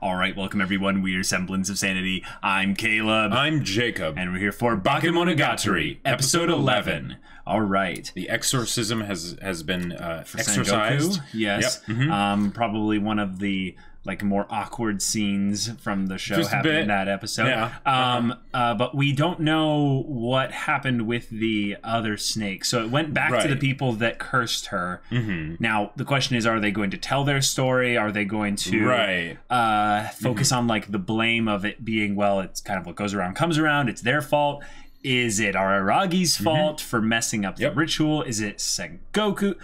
All right, welcome everyone. We are Semblance of Sanity. I'm Caleb. I'm Jacob. And we're here for Bakemonogatari, episode 11. All right. The exorcism has been For exorcised. Sengoku, yes. Yep. Probably one of the more awkward scenes from the show Just a happened bit. in that episode. Yeah. But we don't know what happened with the other snake. So it went back to the Right. people that cursed her. Now, the question is, are they going to tell their story? Are they going to focus on the blame of it being, well, it's kind of what goes around comes around. It's their fault. Is it Araragi's fault for messing up the ritual? Is it Sengoku?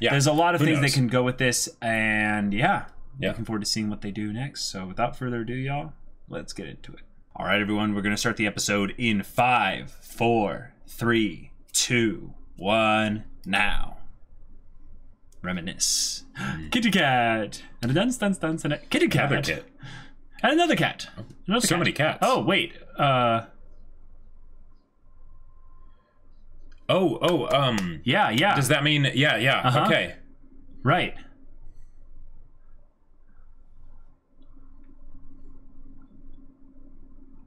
There's a lot of things they can go with this, and looking forward to seeing what they do next. So without further ado, y'all, let's get into it. All right, everyone, we're going to start the episode in 5, 4, 3, 2, 1, now. Reminisce. Kitty cat. And a dance, and a kitty cat. Another kit. And another cat. Another So cat. many cats. Oh, wait. Yeah. Does that mean okay. Right.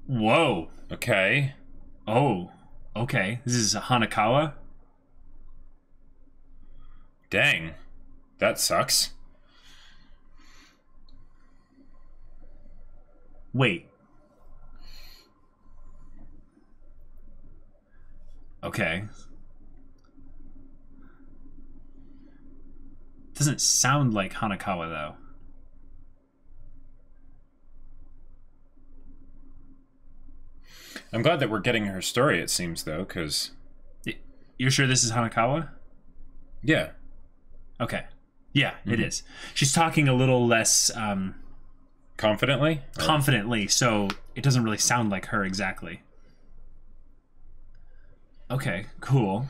Whoa. Okay. Oh. Okay. This is Hanekawa. Dang. That sucks. Wait. Okay. Doesn't sound like Hanekawa, though. I'm glad that we're getting her story, it seems, though, because... You're sure this is Hanekawa? Yeah. Okay. Yeah, it is. She's talking a little less... Confidently? confidently, so it doesn't really sound like her exactly. Okay, cool.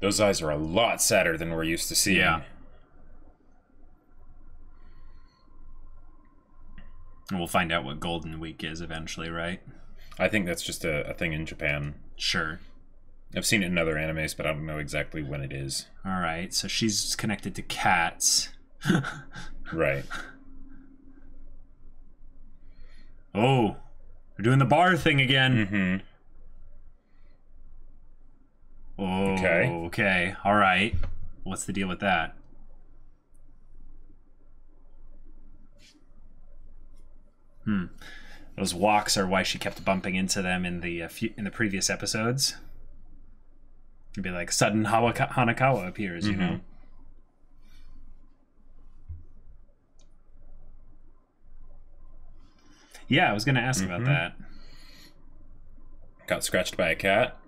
Those eyes are a lot sadder than we're used to seeing. Yeah. And we'll find out what Golden Week is eventually, right? I think that's just a thing in Japan. Sure. I've seen it in other animes, but I don't know exactly when it is. All right, so she's connected to cats. Right. Oh, they're doing the bar thing again. Oh, okay. All right. What's the deal with that? Those walks are why she kept bumping into them in the previous episodes. It'd be like sudden Hanekawa appears, you know. Yeah, I was gonna ask about that. Got scratched by a cat.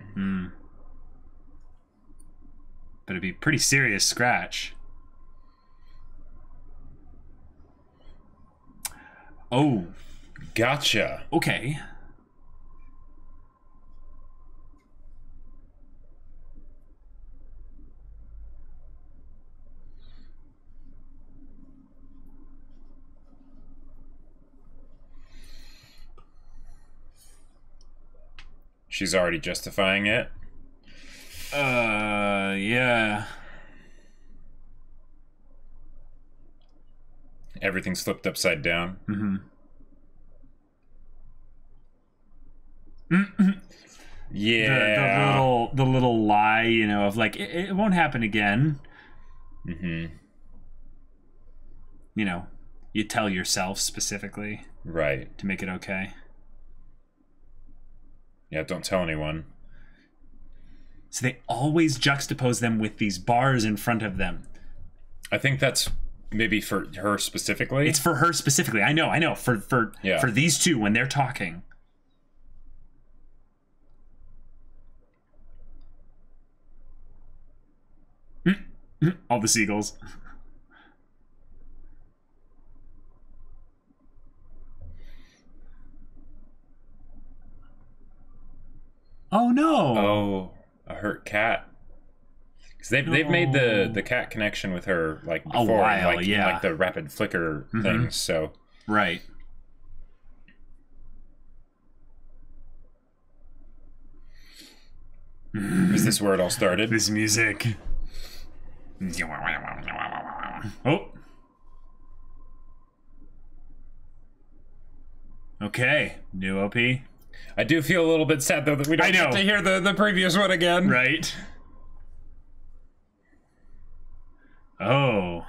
But it'd be a pretty serious scratch. Oh, Gotcha. okay. She's already justifying it. Yeah. Everything's flipped upside down. Yeah. The little lie, you know, of it won't happen again. You know, you tell yourself specifically Right. to make it okay. Yeah, don't tell anyone. So they always juxtapose them with these bars in front of them. I think that's maybe for her specifically. It's for her specifically. I know. For these two when they're talking. All the seagulls. Oh no! Oh, a hurt cat. Because they've made the cat connection with her before, while, in the rapid flicker things. So right. Is this where it all started? This music. Oh. Okay, new OP. I do feel a little bit sad though that we don't get to hear the previous one again. Right. Oh.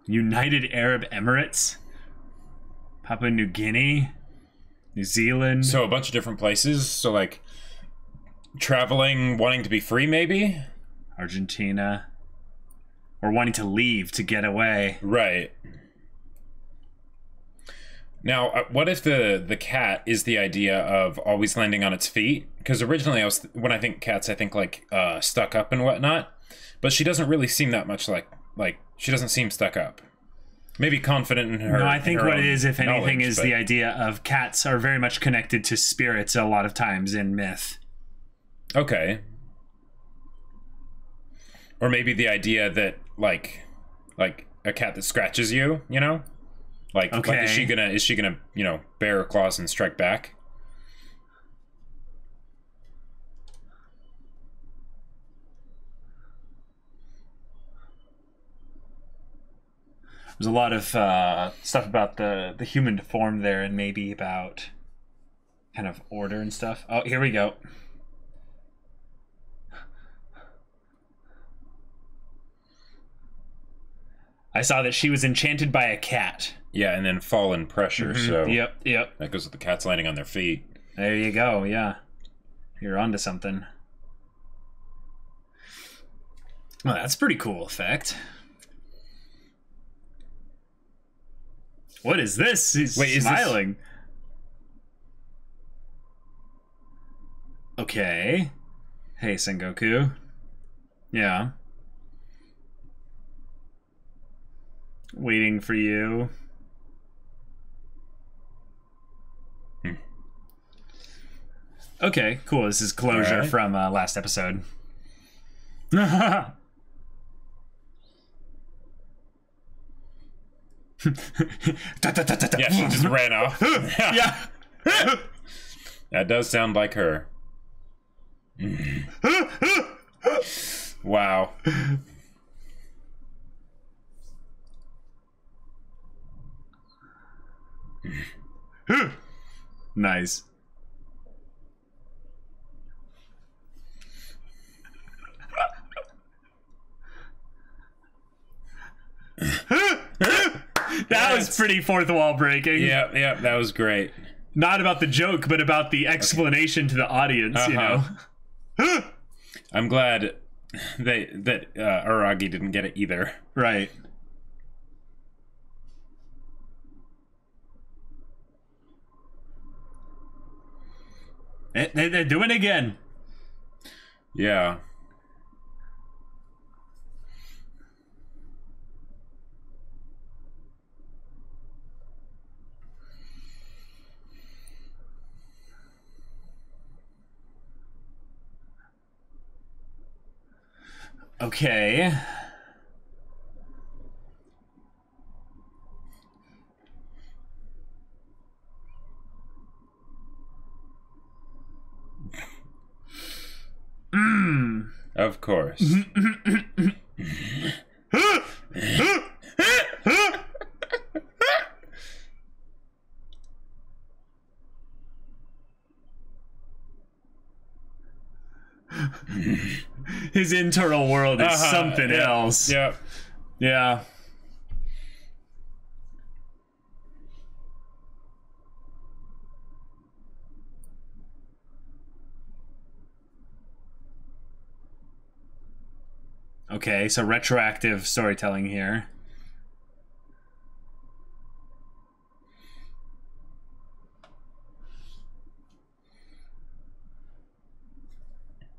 United Arab Emirates, Papua New Guinea, New Zealand. So a bunch of different places. So like traveling, wanting to be free, maybe. Argentina, or wanting to leave to get away. Right. Now, what if the cat is the idea of always landing on its feet? Because originally, when I think cats, I think like stuck up and whatnot, but she doesn't really seem that much like she doesn't seem stuck up. Maybe confident in her. No, I think what it is, if anything, is but the idea of cats are very much connected to spirits a lot of times in myth. Okay. Or maybe the idea that like a cat that scratches you, you know? Like is she gonna, you know, bare her claws and strike back? There's a lot of stuff about the human form there, and maybe about kind of order and stuff. Oh, here we go. I saw that she was enchanted by a cat. Yeah, and then fall in pressure, so... Yep. That goes with the cats landing on their feet. There you go, yeah. You're onto something. Well, that's a pretty cool effect. What is this? He's smiling. Okay. Hey, Sengoku. Yeah. Waiting for you. Okay, cool. This is closure from last episode. Yeah, she just ran off. Yeah. That does sound like her. Wow. Nice. That was pretty fourth wall breaking. Yeah, that was great. Not about the joke, but about the explanation to the audience, you know? I'm glad that Araragi didn't get it either. Right. They're doing it again. Yeah. Okay. Of course. His internal world is something else. Yep. Yeah. Okay, so retroactive storytelling here.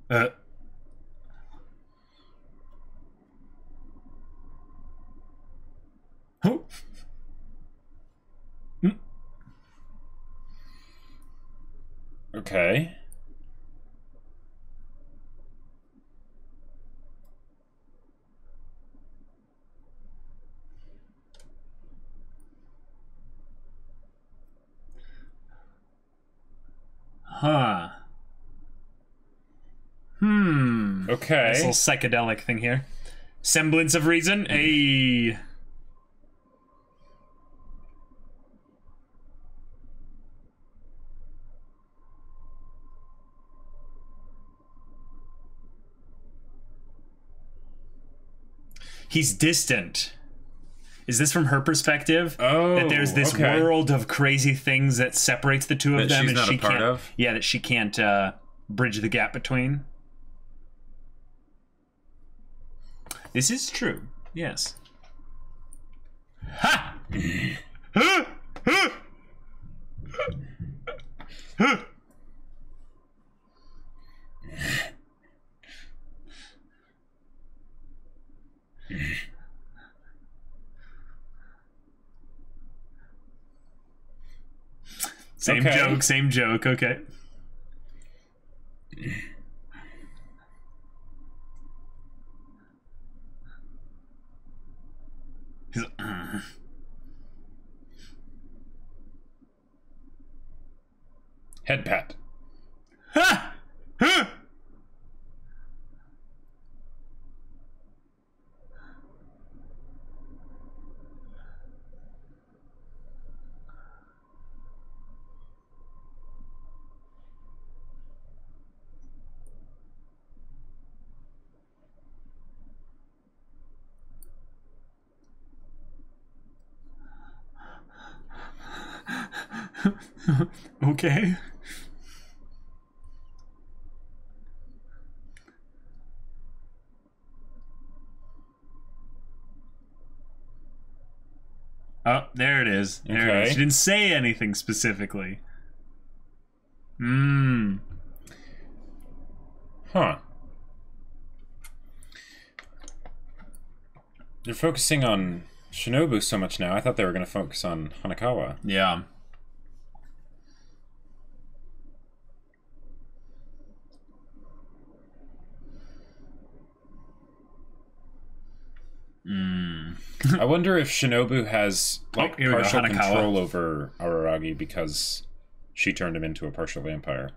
Oh. Okay. Huh. Hmm. Okay. Nice little psychedelic thing here. Semblance of reason. A. He's distant. Is this from her perspective? Oh, that there's this world of crazy things that separates the two of them, she's not she a part can't. Of? Yeah, that she can't bridge the gap between. This is true. Yes. Ha! Same joke, okay. Head pat. Ha! Ha! Okay. Oh, there it is. There it is. She didn't say anything specifically. Huh. They're focusing on Shinobu so much now. I thought they were going to focus on Hanekawa. Yeah. I wonder if Shinobu has like partial Hanekawa. control over Araragi because she turned him into a partial vampire.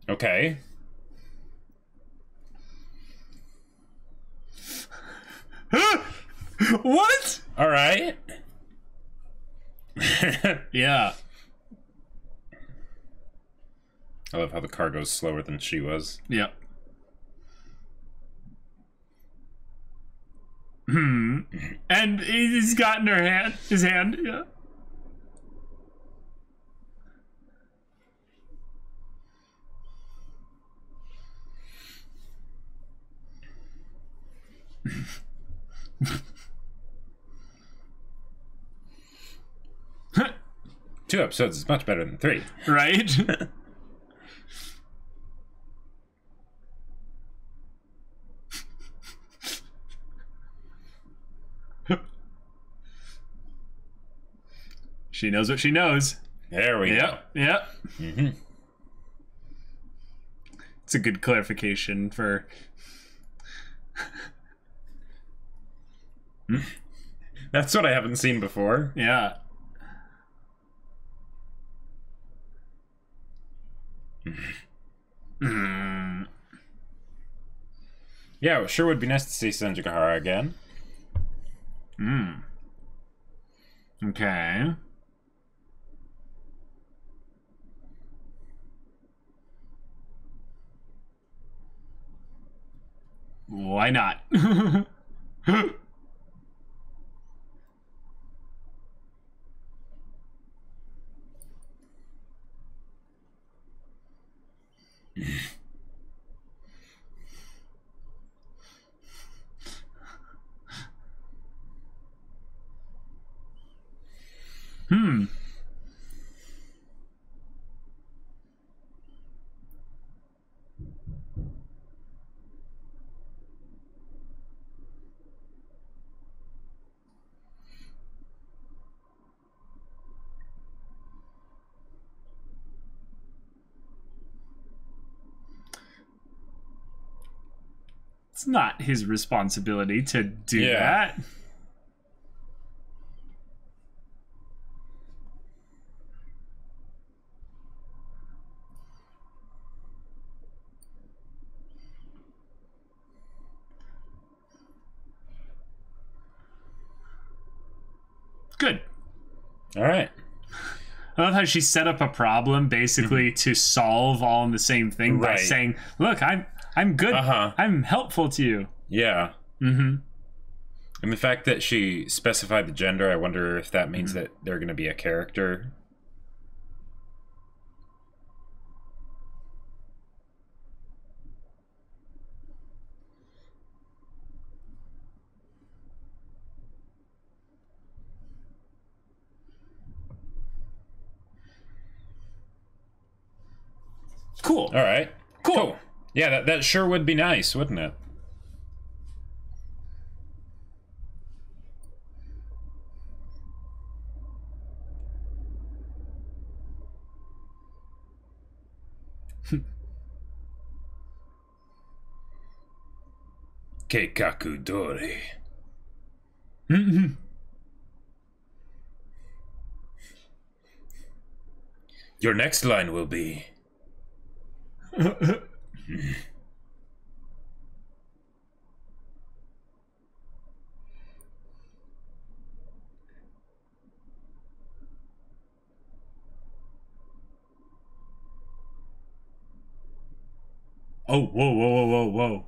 Okay. What? All right. Yeah. I love how the car goes slower than she was. Yep. And he's got in his hand, yeah. Two episodes is much better than 3. Right? She knows what she knows. There we go. Yep. It's a good clarification for... That's what I haven't seen before. Yeah. Yeah, it sure would be nice to see Senjigahara again. Okay. Why not? It's not his responsibility to do that. Good. All right. I love how she set up a problem basically to solve all in the same thing by saying, "Look, I'm good. I'm helpful to you." Yeah. And the fact that she specified the gender, I wonder if that means that they're going to be a character. Cool. All right. Cool. Yeah, that sure would be nice, wouldn't it? Keikaku Dori. Your next line will be... Oh, whoa.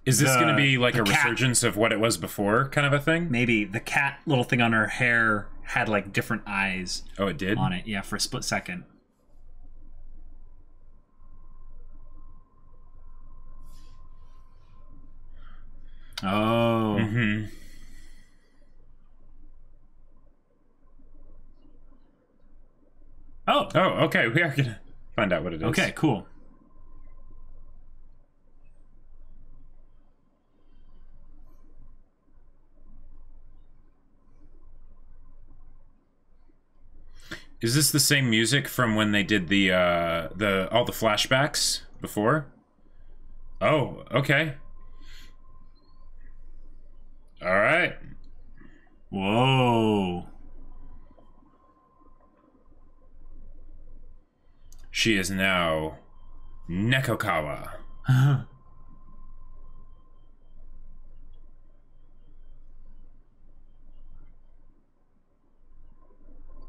Is this going to be like a resurgence of what it was before, kind of a thing? Maybe. The cat little thing on her hair had like different eyes. Oh, it did? On it, yeah, for a split second. Oh. Oh, okay. We are going to find out what it is. Okay, cool. Is this the same music from when they did the all the flashbacks before? Oh, okay. All right. Whoa. She is now Nekokawa.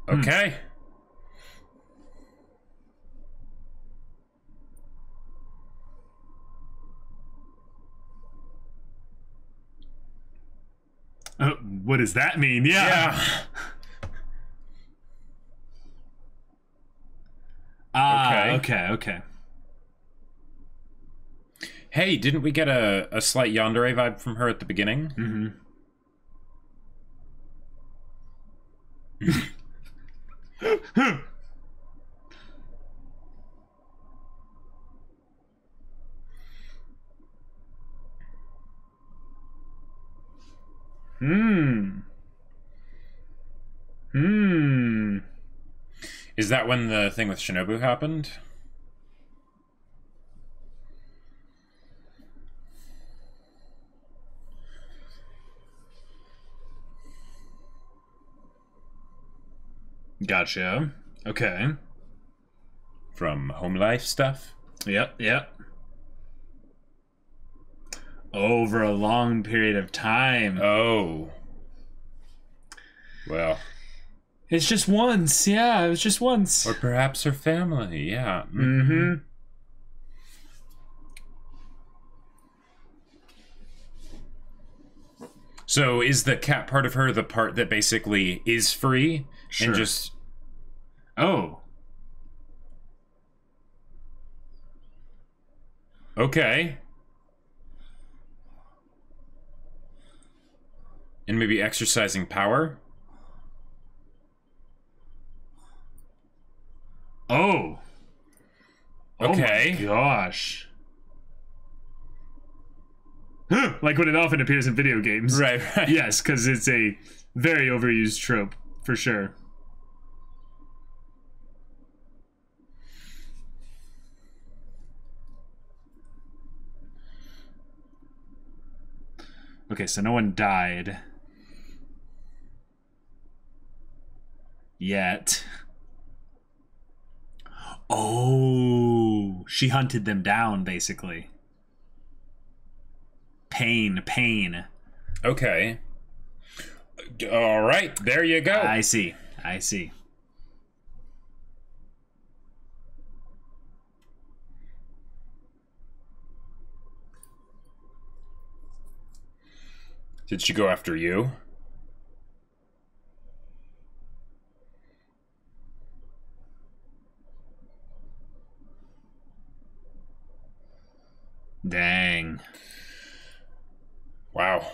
Okay. What does that mean? Yeah. Okay. Hey, didn't we get a slight yandere vibe from her at the beginning? Is that when the thing with Shinobu happened? Gotcha. Okay. From home life stuff? Yep. Over a long period of time. Oh. Well. It's just once. Yeah, it was just once. Or perhaps her family. Yeah. So is the cat part of her the part that basically is free? Sure. And just... Oh. Okay. And maybe exercising power? Oh. Okay. Oh my gosh. Like when it often appears in video games. Right. Yes, because it's a very overused trope, for sure. Okay, so no one died. Yet. Oh, she hunted them down, basically. Pain. Okay. All right, there you go. I see. Did she go after you? Dang. Wow.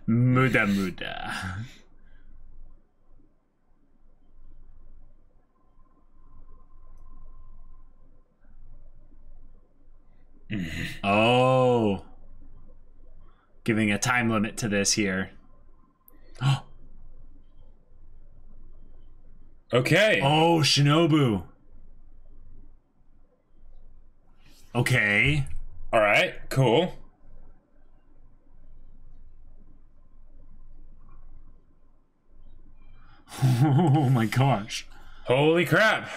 Muda. Oh. Giving a time limit to this here. Okay. Oh, Shinobu. Okay. All right, cool. Oh my gosh. Holy crap.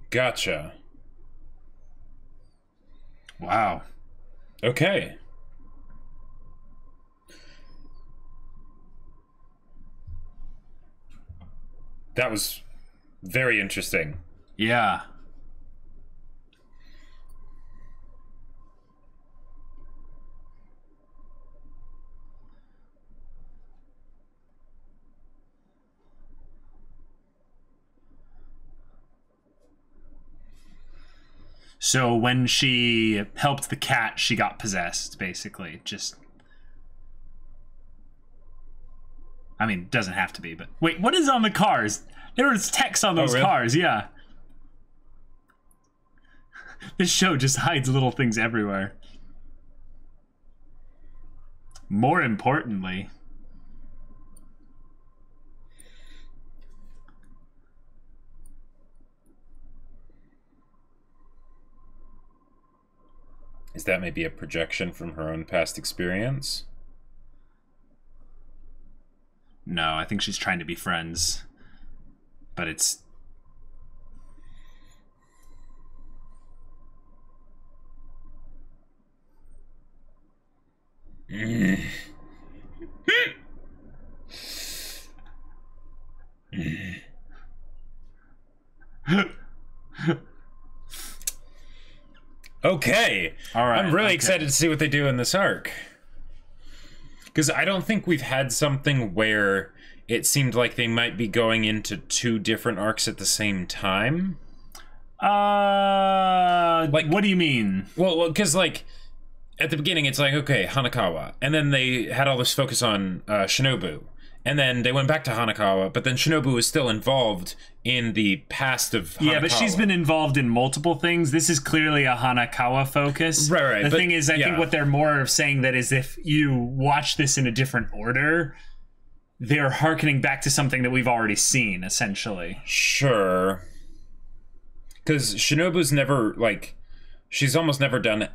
Gotcha. Wow. Okay. That was very interesting. Yeah. So when she helped the cat, she got possessed, basically. Just... I mean, doesn't have to be, but... Wait, what is on the cars? There was text on those cars, yeah. This show just hides little things everywhere. More importantly... Is that maybe a projection from her own past experience? No, I think she's trying to be friends. But it's... Okay. All right. I'm really excited to see what they do in this arc. Because I don't think we've had something where it seemed like they might be going into two different arcs at the same time. Like, what do you mean? Well, because, like, at the beginning, it's like, okay, Hanekawa. And then they had all this focus on Shinobu. And then they went back to Hanekawa, but then Shinobu was still involved in the past of Hanekawa. Yeah, but she's been involved in multiple things. This is clearly a Hanekawa focus. Right. The thing is, I think what they're more of saying that is if you watch this in a different order, they're hearkening back to something that we've already seen, essentially. Sure. Because Shinobu's never, like... She's almost never done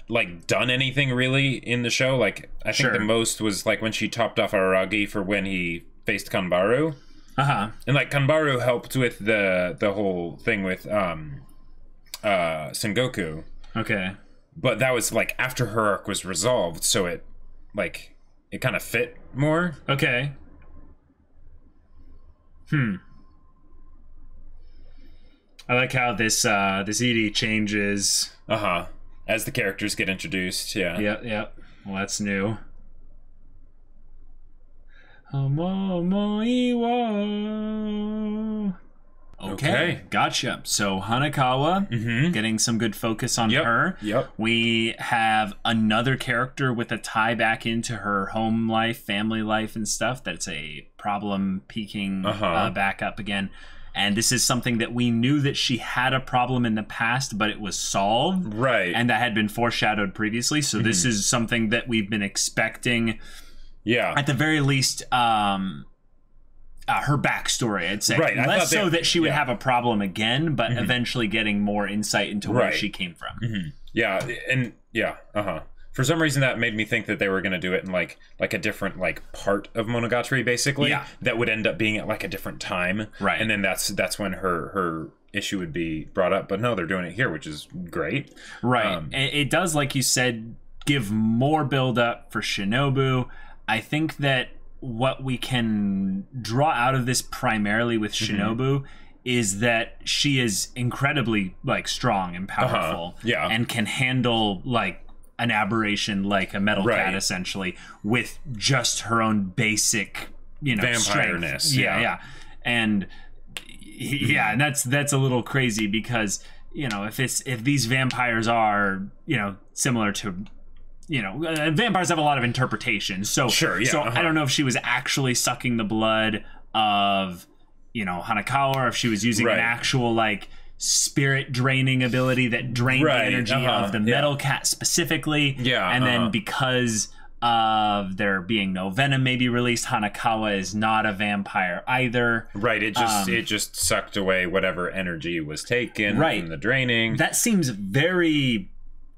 anything really in the show. Like, I think the most was, like, when she topped off Araragi for when he faced Kanbaru. Uh-huh. And, like, Kanbaru helped with the whole thing with Sengoku. Okay. But that was, like, after her arc was resolved, so it, like, it kind of fit more. Okay. I like how this ED changes. Uh-huh. As the characters get introduced, yeah. Yep. Well, that's new. Okay, gotcha. So Hanekawa, getting some good focus on her. Yep. We have another character with a tie back into her home life, family life, and stuff. That's a problem peaking back up again. and this is something that we knew that she had a problem in the past, but it was solved, right? And that had been foreshadowed previously. So this is something that we've been expecting. Yeah, at the very least, her backstory, I'd say. Right. Less so that she would have a problem again, but eventually getting more insight into where she came from. Yeah, and for some reason that made me think that they were going to do it in like a different like part of Monogatari, basically. Yeah. That would end up being at like a different time. Right. And then that's when her issue would be brought up. But no, they're doing it here, which is great. Right. It does, like you said, give more build up for Shinobu. I think that what we can draw out of this primarily with Shinobu is that she is incredibly like strong and powerful, and can handle like an aberration like a metal cat essentially with just her own basic, vampire-ness. Yeah. And and that's a little crazy because if these vampires are similar to vampires have a lot of interpretation. So I don't know if she was actually sucking the blood of Hanekawa, or if she was using an actual like spirit draining ability that drained the energy of the metal cat specifically. And then because of there being no venom maybe released, Hanekawa is not a vampire either. Right. It just sucked away whatever energy was taken from the draining. That seems very,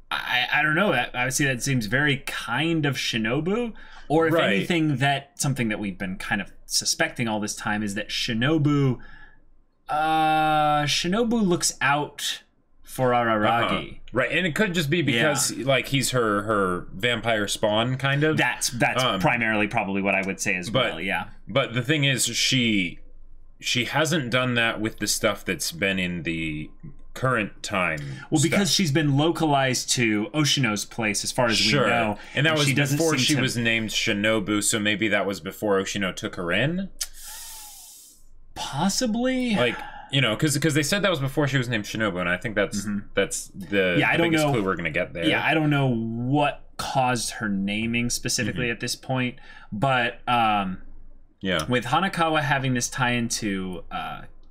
I don't know, I would say that seems very kind of Shinobu, or if anything, that something that we've been kind of suspecting all this time is that Shinobu looks out for Araragi. Right, and it could just be because like he's her vampire spawn, kind of. That's primarily probably what I would say as well. Yeah. But the thing is, she hasn't done that with the stuff that's been in the current time. Well, because she's been localized to Oshino's place, as far as we know, and that was before she was named Shinobu. So maybe that was before Oshino took her in. Possibly, like because they said that was before she was named Shinobu, and I think that's the biggest clue we're gonna get there. Yeah, I don't know what caused her naming specifically at this point, but with Hanekawa having this tie into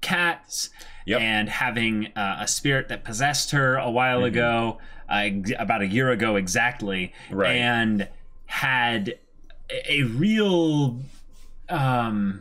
cats. And having a spirit that possessed her a while ago, about a year ago exactly, and had a real kind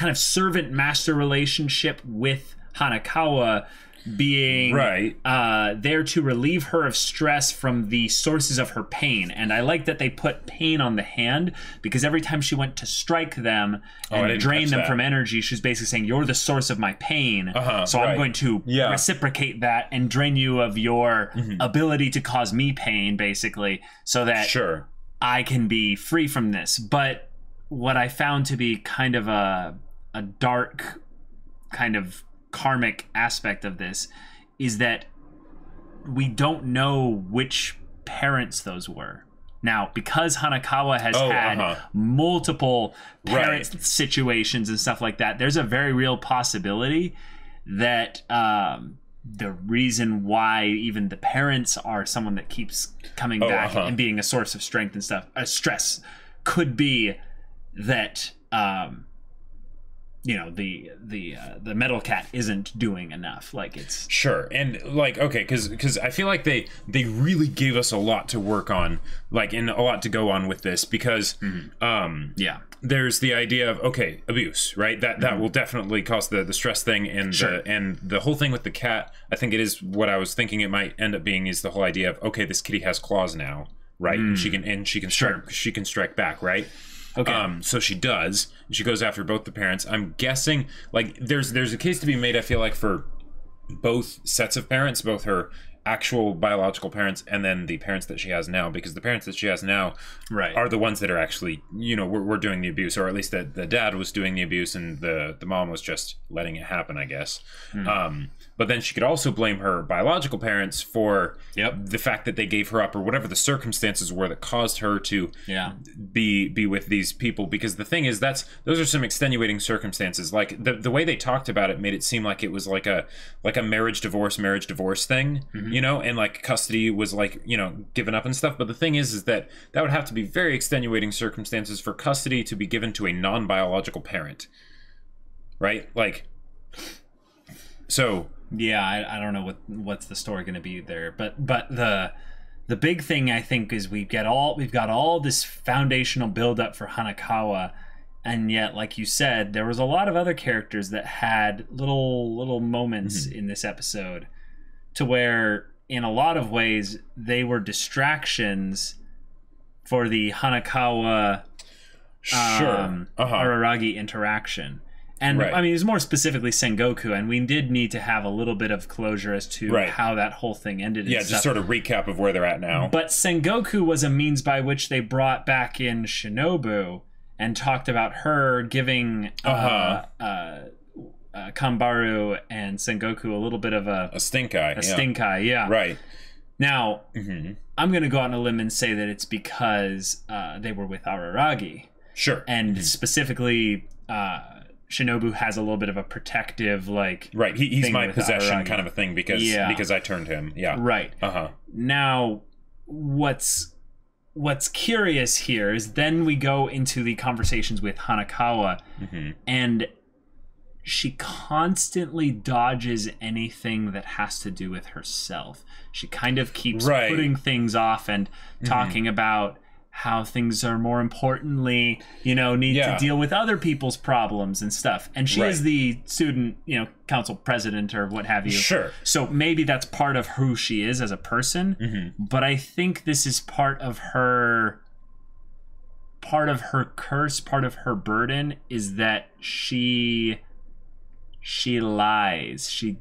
of servant-master relationship with Hanekawa, being there to relieve her of stress from the sources of her pain. And I like that they put pain on the hand, because every time she went to strike them and drain them from energy, she's basically saying, you're the source of my pain, so I'm going to reciprocate that and drain you of your ability to cause me pain, basically, so that I can be free from this. But what I found to be kind of a dark kind of karmic aspect of this is that we don't know which parents those were. Now, because Hanekawa has had multiple parent situations and stuff like that, there's a very real possibility that the reason why even the parents are someone that keeps coming back and being a source of strength and stuff, stress, could be that the metal cat isn't doing enough. Like, it's and like, okay, because I feel like they really gave us a lot to work on, like, and a lot to go on with this, because there's the idea of abuse, right? That will definitely cause the stress thing, and the whole thing with the cat. I think it is what I was thinking it might end up being, is the whole idea of this kitty has claws now, right? And she can strike back, right? So she does. She goes after both the parents. I'm guessing, like, there's a case to be made, I feel like, for both sets of parents, both her actual biological parents and then the parents that she has now, because the parents that she has now are the ones that are actually, we're doing the abuse, or at least the dad was doing the abuse and the mom was just letting it happen, I guess. But then she could also blame her biological parents for the fact that they gave her up, or whatever the circumstances were that caused her to be with these people. Because the thing is, those are some extenuating circumstances. Like, the way they talked about it made it seem like it was like a marriage divorce thing, and like custody was like, given up and stuff. But the thing is that would have to be very extenuating circumstances for custody to be given to a non-biological parent, right? Like, So yeah, I don't know what's the story going to be there, but the big thing I think is we've got all this foundational build up for Hanekawa, and yet, like you said, there was a lot of other characters that had little moments in this episode, to where in a lot of ways they were distractions for the Hanekawa Araragi interaction. And I mean, it was more specifically Sengoku, and we did need to have a little bit of closure as to how that whole thing ended. Yeah, just sort of recap of where they're at now. But Sengoku was a means by which they brought back in Shinobu and talked about her giving Kambaru and Sengoku a little bit of a stink eye. Stink eye, yeah. Right. Now, I'm going to go out on a limb and say that it's because they were with Araragi. Sure. And specifically... Shinobu has a little bit of a protective, like... Right, he's my possession Araragi. Kind of a thing because I turned him. Yeah. Right. Now, what's curious here is then we go into the conversations with Hanekawa, and she constantly dodges anything that has to do with herself. She kind of keeps putting things off and talking about... how things are more importantly, need to deal with other people's problems and stuff. And she is the student, council president or what have you. Sure. So maybe that's part of who she is as a person. But I think this is part of her curse, part of her burden is that she lies. She's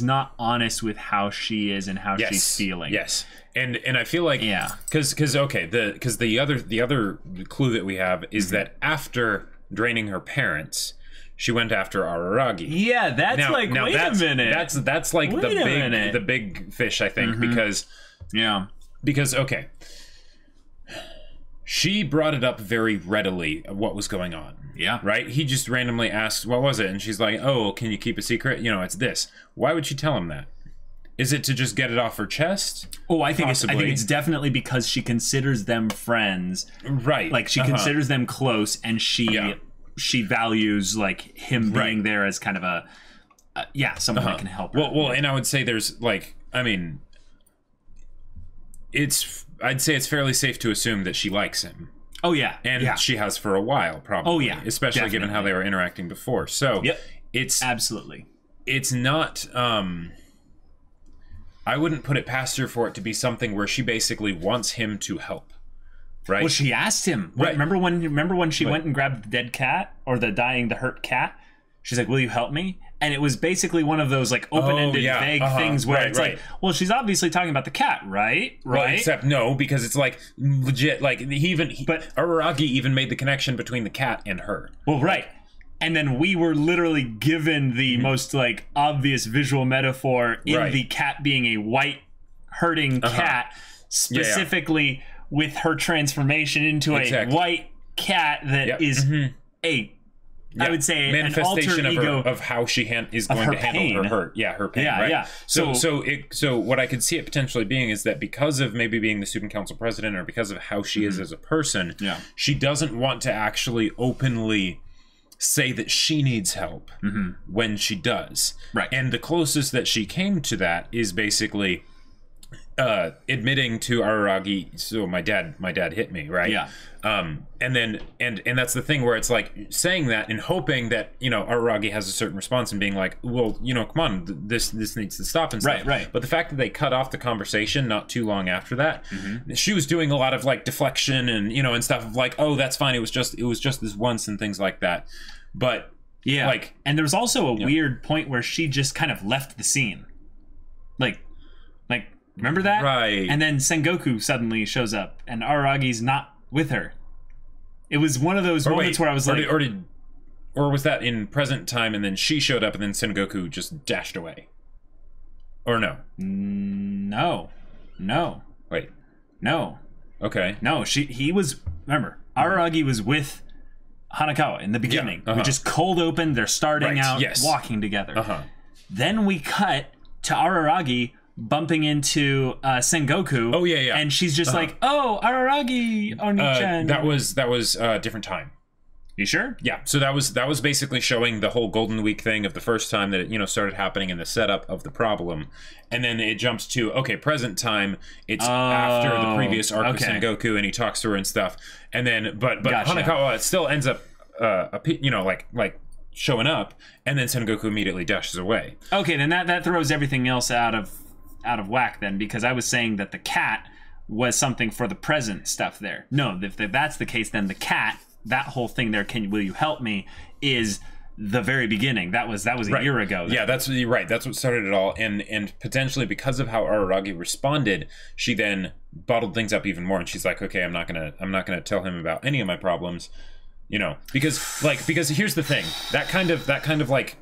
not honest with how she is and how she's feeling. Yes. And I feel like because the other clue that we have is that after draining her parents, she went after Araragi. Yeah, that's wait a minute. That's like the big fish, I think, because she brought it up very readily of what was going on. Yeah. Right? He just randomly asked, what was it? And she's like, oh, can you keep a secret? It's this. Why would she tell him that? Is it to just get it off her chest? Oh, I think it's definitely because she considers them friends. Right. Like she considers them close, and she values like him being there as kind of a someone that can help her. Well, and I would say there's I'd say it's fairly safe to assume that she likes him. Oh yeah. And she has for a while, probably. Oh yeah. Especially given how they were interacting before. So it's absolutely. It's not I wouldn't put it past her for it to be something where she basically wants him to help. Right? Well, she asked him. Right. Remember when she went and grabbed the dead cat or the hurt cat? She's like, "Will you help me?" And it was basically one of those like open-ended, vague things where it's like, well, she's obviously talking about the cat, right? Right. Well, except no, because it's like legit. Like but Araragi even made the connection between the cat and her. Well, right. And then we were literally given the most like obvious visual metaphor in the cat being a white hurting cat, specifically with her transformation into a white cat that is I would say manifestation an alter ego of how she is going to handle her hurt. Yeah, her pain. Right? So what I could see it potentially being is that because of maybe being the student council president or because of how she is as a person, she doesn't want to actually openly say that she needs help when she does. Right. And the closest that she came to that is basically admitting to Araragi, so my dad hit me, right? Yeah. And then that's the thing where it's like saying that and hoping that, Araragi has a certain response and being like, well, come on, this needs to stop and stuff. Right. But the fact that they cut off the conversation not too long after that, she was doing a lot of like deflection and, and stuff of like, oh, that's fine. It was just this once and things like that. But and there was also a weird point where she just kind of left the scene. Like, remember that? Right. And then Sengoku suddenly shows up, and Araragi's not with her. It was one of those moments where I was like... Or was that in present time, and then she showed up, and then Sengoku just dashed away? Or no? No. Wait. No. Okay. No, he was... Remember, Araragi was with Hanekawa in the beginning. We just cold open, they're starting out, walking together. Then we cut to Araragi bumping into Sengoku. Oh yeah. And she's just like, "Oh, Araragi, Oni-chan." That was a different time. You sure? Yeah, so that was basically showing the whole Golden Week thing of the first time that it, started happening in the setup of the problem. And then it jumps to, okay, present time, it's after the previous arc of Sengoku, and he talks to her and stuff. And then, but gotcha. Hanekawa still ends up, like showing up, and then Sengoku immediately dashes away. Okay, then that throws everything else out of whack then, because I was saying that the cat was something for the present stuff there. No, if that's the case, then the cat, that whole thing there, will you help me, is the very beginning. That was a year ago. Yeah, that's right. That's what started it all. And potentially because of how Araragi responded, she then bottled things up even more. And she's like, okay, I'm not gonna tell him about any of my problems, because here's the thing. That kind of like,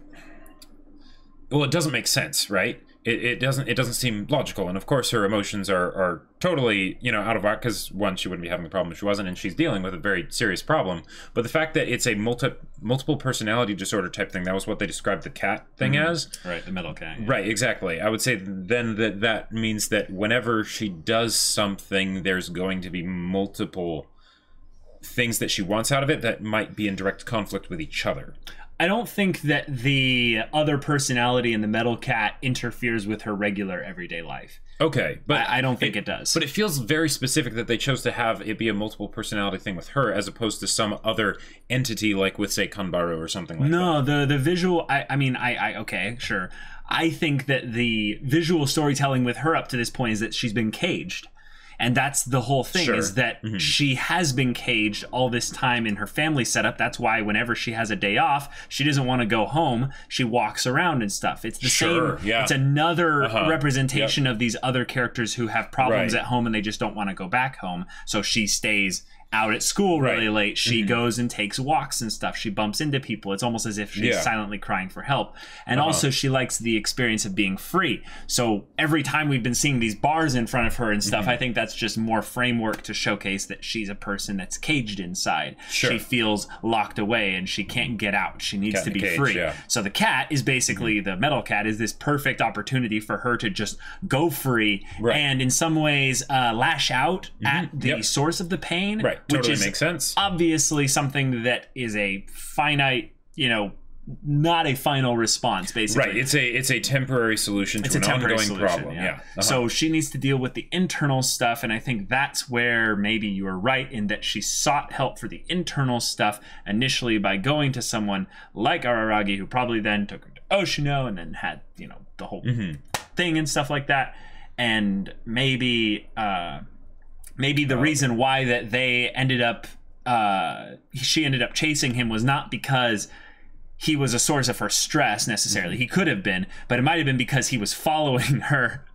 well, it doesn't make sense, right? It doesn't seem logical, and of course her emotions are totally out of whack, because one, she wouldn't be having the problem if she wasn't, and she's dealing with a very serious problem. But the fact that it's a multiple personality disorder type thing, that was what they described the cat thing as. Right, the metal cat. Yeah. Right, exactly. I would say then that means that whenever she does something, there's going to be multiple things that she wants out of it that might be in direct conflict with each other. I don't think that the other personality in the metal cat interferes with her regular everyday life. Okay, but I don't think it does. But it feels very specific that they chose to have it be a multiple personality thing with her, as opposed to some other entity like with, say, Kanbaru or something like that. No, the visual. Okay, sure. I think that the visual storytelling with her up to this point is that she's been caged. And that's the whole thing, is that she has been caged all this time in her family setup. That's why whenever she has a day off, she doesn't want to go home. She walks around and stuff. It's the same. Yeah. It's another representation of these other characters who have problems at home and they just don't want to go back home. So she stays out at school really late. She goes and takes walks and stuff. She bumps into people. It's almost as if she's silently crying for help. And also she likes the experience of being free. So every time we've been seeing these bars in front of her and stuff, I think that's just more framework to showcase that she's a person that's caged inside. She feels locked away and she can't get out. She needs to be free. So the cat is basically, the metal cat is this perfect opportunity for her to just go free and in some ways lash out at the source of the pain. Right. Totally makes sense. Obviously something that is a finite, not a final response, basically. Right. It's a temporary solution to an ongoing problem. Yeah. So she needs to deal with the internal stuff, and I think that's where maybe you are right in that she sought help for the internal stuff initially by going to someone like Araragi, who probably then took her to Oshino and then had, the whole thing and stuff like that. And maybe the reason why that they ended up she ended up chasing him was not because he was a source of her stress necessarily. He could have been, but it might have been because he was following her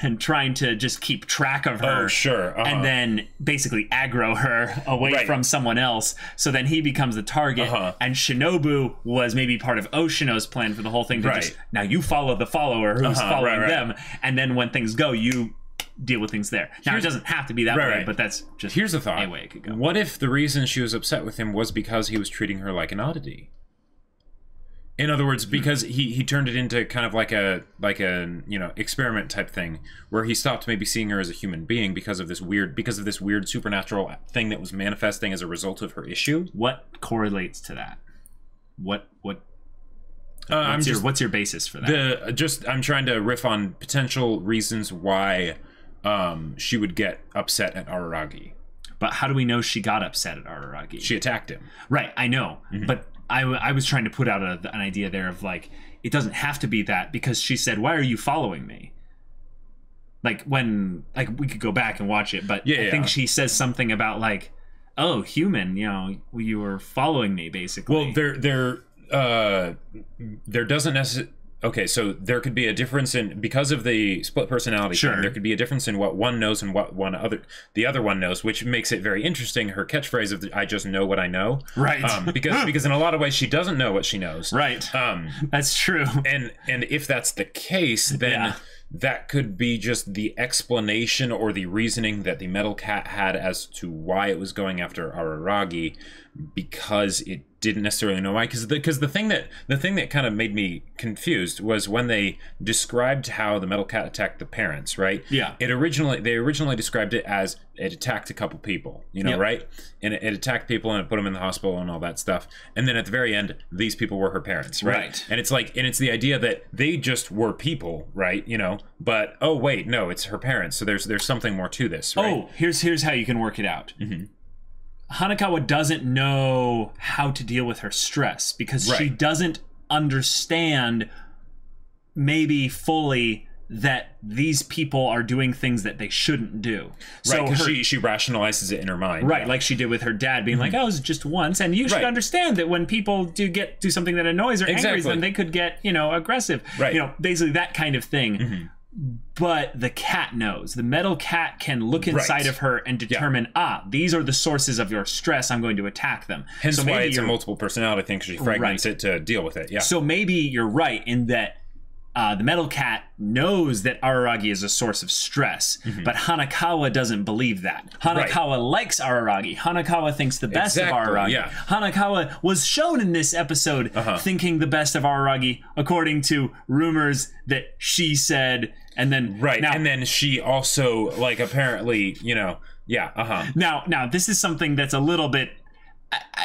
and trying to just keep track of her. Oh, sure. And then basically aggro her away from someone else. So then he becomes the target. And Shinobu was maybe part of Oshino's plan for the whole thing. To just, now you follow the follower who's following them. And then when things go, you deal with things there. Now, it doesn't have to be that way, but that's just here's a thought. A way it could go. What if the reason she was upset with him was because he was treating her like an oddity? In other words, because he turned it into kind of like a experiment type thing, where he stopped maybe seeing her as a human being because of this weird supernatural thing that was manifesting as a result of her issue. What correlates to that? What's your basis for that? I'm trying to riff on potential reasons why she would get upset at Araragi. But how do we know she got upset at Araragi? She attacked him. Right, I know. But I was trying to put out an idea there of like, it doesn't have to be that, because she said, "Why are you following me?" Like we could go back and watch it, but I think she says something about like, "Oh, human, you were following me," basically. Well, there doesn't necessarily. Okay, so there could be a difference in, because of the split personality thing, there could be a difference in what one knows and what the other one knows, which makes it very interesting. Her catchphrase of "I just know what I know," right? Because in a lot of ways she doesn't know what she knows, right? That's true. And if that's the case, then that could be just the explanation or the reasoning that the metal cat had as to why it was going after Araragi, because it didn't necessarily know why, because the thing that kind of made me confused was when they described how the metal cat attacked the parents, right? Yeah. They originally described it as it attacked a couple people, you know, Yep. right? And it attacked people and it put them in the hospital and all that stuff. And then at the very end, these people were her parents, right? Right. And it's like, and it's the idea that they just were people, right? You know, but oh wait, no, it's her parents. So there's something more to this, right? Oh, here's how you can work it out. Hanekawa doesn't know how to deal with her stress because she doesn't understand maybe fully that these people are doing things that they shouldn't do. Right, because she rationalizes it in her mind. Right, like she did with her dad being like, oh, it was just once. And you should understand that when people do something that annoys or angers them, they could get, you know, aggressive. Right. You know, basically that kind of thing. But the cat knows. The metal cat can look inside of her and determine, these are the sources of your stress. I'm going to attack them. Hence why it's a multiple personality thing, because she fragments it to deal with it. Yeah. So maybe you're right in that the metal cat knows that Araragi is a source of stress, but Hanekawa doesn't believe that. Hanekawa likes Araragi. Hanekawa thinks the best of Araragi. Yeah. Hanekawa was shown in this episode thinking the best of Araragi, according to rumors that she said, and then and then she also, like, apparently, you know, Now this is something that's a little bit,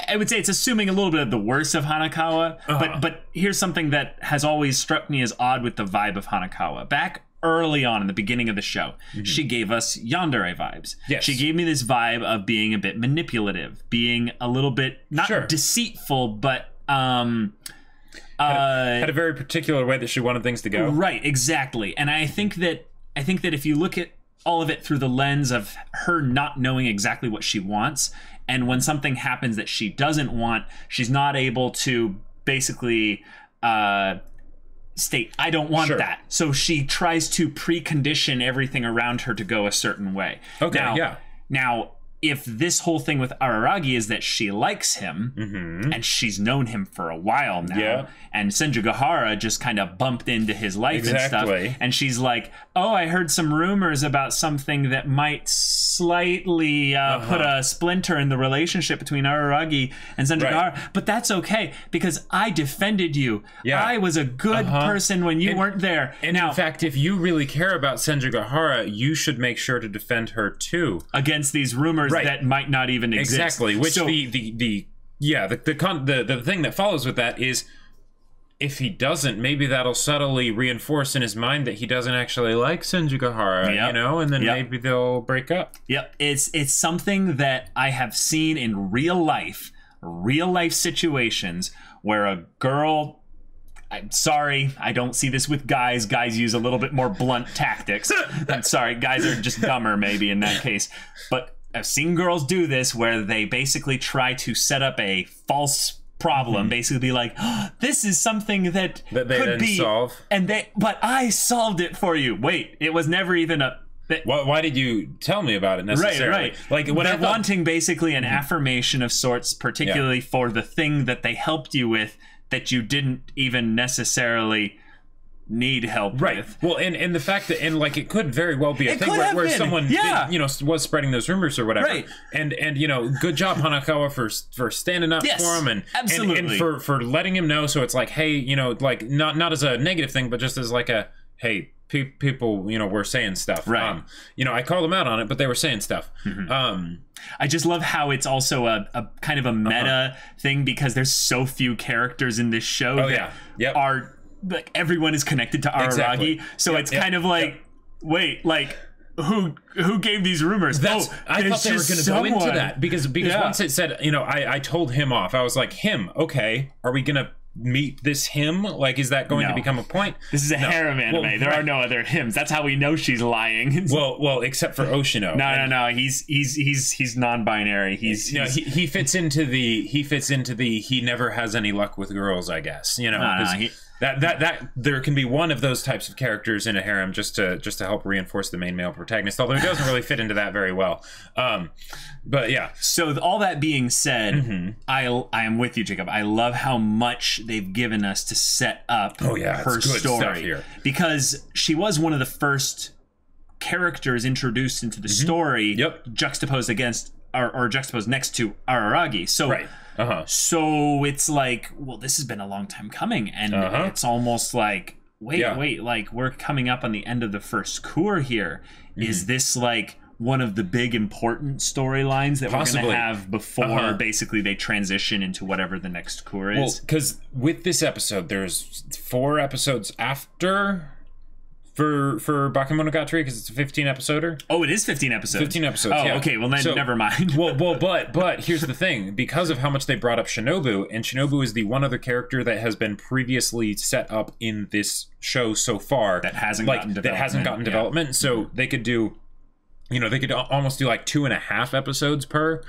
I would say it's assuming a little bit of the worst of Hanekawa, but here's something that has always struck me as odd with the vibe of Hanekawa. Back early on in the beginning of the show, she gave us yandere vibes. Yes. She gave me this vibe of being a bit manipulative, being a little bit, not deceitful, but had a very particular way that she wanted things to go. Right, exactly. And I think that if you look at all of it through the lens of her not knowing exactly what she wants, and when something happens that she doesn't want, she's not able to basically state, I don't want that. So she tries to precondition everything around her to go a certain way. Okay, Now, if this whole thing with Araragi is that she likes him, and she's known him for a while now, and Senjugahara just kind of bumped into his life and stuff, and she's like, oh, I heard some rumors about something that might slightly put a splinter in the relationship between Araragi and Senjugahara, but that's okay, because I defended you. I was a good person when you weren't there. And now, in fact, if you really care about Senjugahara, you should make sure to defend her too. Against these rumors that might not even exist. Exactly. Which the thing that follows with that is, if he doesn't, maybe that'll subtly reinforce in his mind that he doesn't actually like Senjugahara, you know, and then maybe they'll break up. It's something that I have seen in real life situations where a girl, I'm sorry, I don't see this with guys. Guys use a little bit more blunt tactics. I'm sorry, guys are just dumber maybe in that case. But I've seen girls do this where they basically try to set up a false problem, basically be like, oh, this is something that could be solve. But I solved it for you. Wait, it was never even a... Why did you tell me about it necessarily? Right. Like, when they're wanting basically an affirmation of sorts, particularly for the thing that they helped you with that you didn't even necessarily need help with. Well, and the fact that, and like, it could very well be a thing where someone did, you know, was spreading those rumors or whatever. And you know, good job Hanekawa for standing up for him and for letting him know. So it's like, hey, you know, like, not as a negative thing, but just as like a, hey, people, you know, were saying stuff. You know, I called them out on it, but they were saying stuff. I just love how it's also a kind of a meta thing, because there's so few characters in this show that are, like, everyone is connected to Araragi. So it's kind of like, wait, like, who gave these rumors? I thought they were going to go into that because once it said, you know, I told him off. I was like, him, okay, are we going to meet this him? Like, is that going to become a point? This is a harem anime. Well, there are no other hims. That's how we know she's lying. well, except for Oshino. No. He's non-binary. He fits into the he never has any luck with girls, I guess. You know, that there can be one of those types of characters in a harem just to help reinforce the main male protagonist, although he doesn't really fit into that very well. But yeah. So all that being said, I am with you, Jacob. I love how much they've given us to set up her story here, because she was one of the first characters introduced into the story, juxtaposed against or juxtaposed next to Araragi. So So it's like, well, this has been a long time coming, and it's almost like, wait, like we're coming up on the end of the first cour here. Is this like one of the big important storylines that we're going to have before basically they transition into whatever the next cour is? Well, because with this episode, there's 4 episodes after for Bakemonogatari, because it's a 15-episoder. Oh, it is 15 episodes. 15 episodes. Oh, okay. Well, then never mind. but here's the thing: because of how much they brought up Shinobu, and Shinobu is the one other character that has been previously set up in this show so far that hasn't gotten development. So they could do. They could almost do like 2.5 episodes per,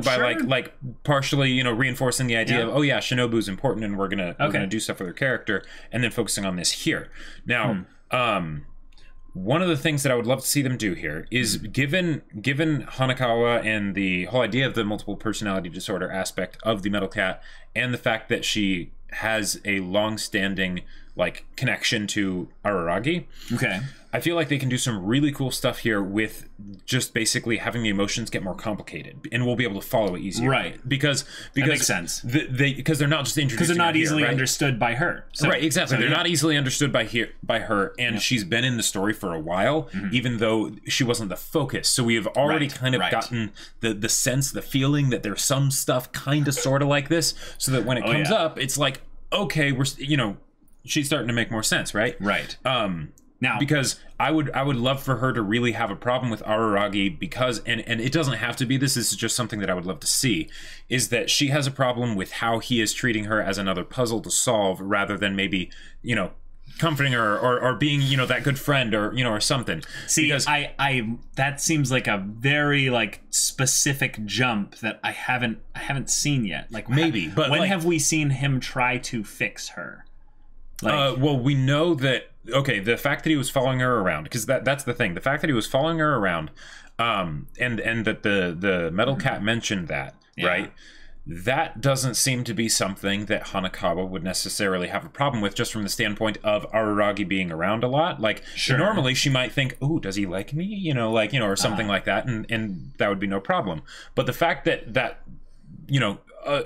by like partially, reinforcing the idea of, Shinobu's important and we're gonna do stuff with her character, and then focusing on this here. Now, one of the things that I would love to see them do here is given Hanekawa and the whole idea of the multiple personality disorder aspect of the Metal Cat, and the fact that she has a long-standing like connection to Araragi. Okay. I feel like they can do some really cool stuff here with just basically having the emotions get more complicated, and we'll be able to follow it easier. Right. Because that makes sense. Because they're not just introduced. Because they're not easily understood by her. So, right, exactly. They're not easily understood by her, and she's been in the story for a while, even though she wasn't the focus. So we have already kind of gotten the sense, the feeling that there's some stuff kind of sort of like this, so that when it comes up, it's like, okay, we're she's starting to make more sense, right? Right. Now, because I would love for her to really have a problem with Araragi, because and it doesn't have to be this is just something that I would love to see, is that she has a problem with how he is treating her as another puzzle to solve, rather than maybe comforting her or being that good friend or something. See, because I that seems like a very like specific jump that I haven't seen yet. Like maybe, but when have we seen him try to fix her? Well, we know that. Okay, the fact that he was following her around, because that's the thing. The fact that he was following her around, and that the Metal Cat mentioned that, right? That doesn't seem to be something that Hanekawa would necessarily have a problem with, just from the standpoint of Araragi being around a lot. Like, normally she might think, "Oh, does he like me?" Or something like that, and that would be no problem. But the fact that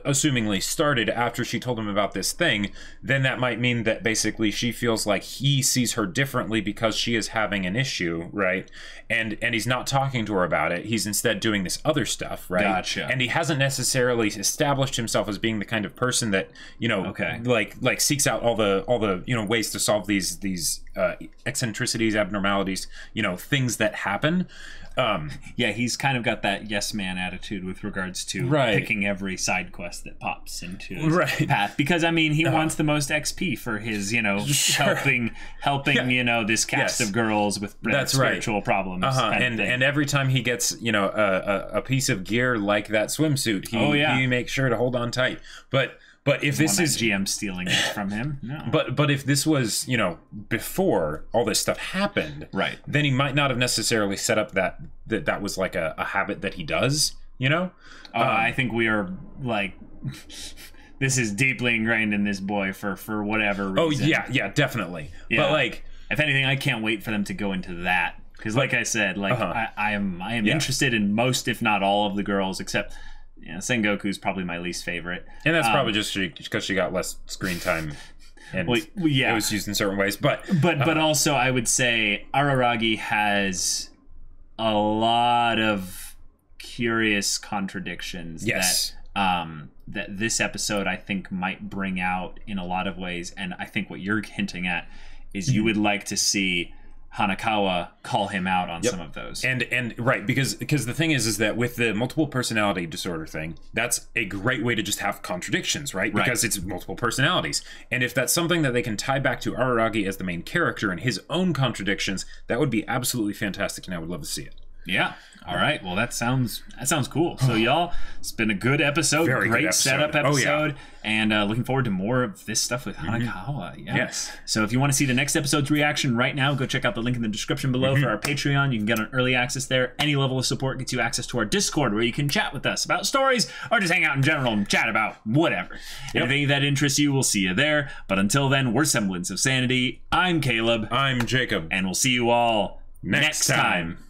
assumingly started after she told him about this thing, then that might mean that basically she feels like he sees her differently because she is having an issue, right? And he's not talking to her about it. He's instead doing this other stuff, right? Gotcha. And he hasn't necessarily established himself as being the kind of person that like seeks out all the ways to solve these eccentricities, abnormalities, things that happen. He's kind of got that yes man attitude with regards to picking every side quest that pops into his path, because he wants the most XP for his helping this cast of girls with spiritual problems. And every time he gets a piece of gear like that swimsuit, he makes sure to hold on tight. But if this is GM stealing it from him, no. But if this was before all this stuff happened, right, then he might not have necessarily set up that was like a habit that he does. I think we are like this is deeply ingrained in this boy for whatever reason. Oh yeah, definitely. Yeah. But like, if anything, I can't wait for them to go into that, because like I said, like I am interested in most, if not all, of the girls except. Sengoku's probably my least favorite, and that's probably just because she got less screen time, and it was used in certain ways. But also, I would say Araragi has a lot of curious contradictions. Yes. That this episode I think might bring out in a lot of ways, and I think what you're hinting at is you would like to see Hanekawa call him out on some of those. And right, because the thing is that with the multiple personality disorder thing, that's a great way to just have contradictions, right? Because it's multiple personalities. And if that's something that they can tie back to Araragi as the main character and his own contradictions, that would be absolutely fantastic, and I would love to see it. Yeah. All right. Well, that sounds cool. So, y'all, it's been a good episode. Very great good episode. Setup episode. And looking forward to more of this stuff with Hanekawa. Yeah. Yes. So if you want to see the next episode's reaction right now, go check out the link in the description below for our Patreon. You can get an early access there. Any level of support gets you access to our Discord, where you can chat with us about stories or just hang out in general and chat about whatever. If any of that interests you, we'll see you there. But until then, we're Semblance of Sanity. I'm Caleb. I'm Jacob. And we'll see you all next time.